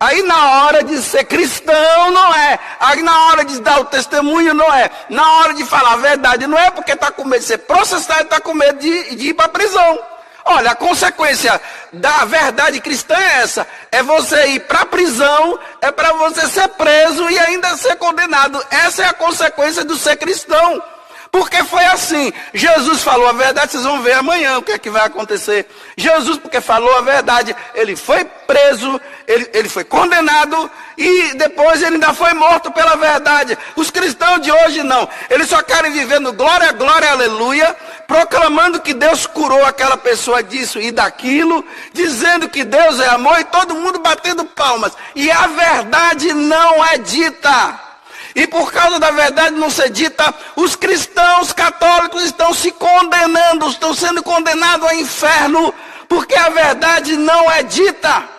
Aí na hora de ser cristão não é. Aí na hora de dar o testemunho não é. Na hora de falar a verdade não é, porque está com medo de ser processado e está com medo de ir para a prisão. Olha, a consequência da verdade cristã é essa. É você ir para a prisão, é para você ser preso e ainda ser condenado. Essa é a consequência do ser cristão. Porque foi assim, Jesus falou a verdade, vocês vão ver amanhã o que é que vai acontecer. Jesus, porque falou a verdade, ele foi preso, ele foi condenado e depois ele ainda foi morto pela verdade. Os cristãos de hoje não, eles só querem viver no glória, glória, aleluia, proclamando que Deus curou aquela pessoa disso e daquilo, dizendo que Deus é amor e todo mundo batendo palmas. E a verdade não é dita. E por causa da verdade não ser dita, os cristãos católicos estão se condenando, estão sendo condenados ao inferno, porque a verdade não é dita.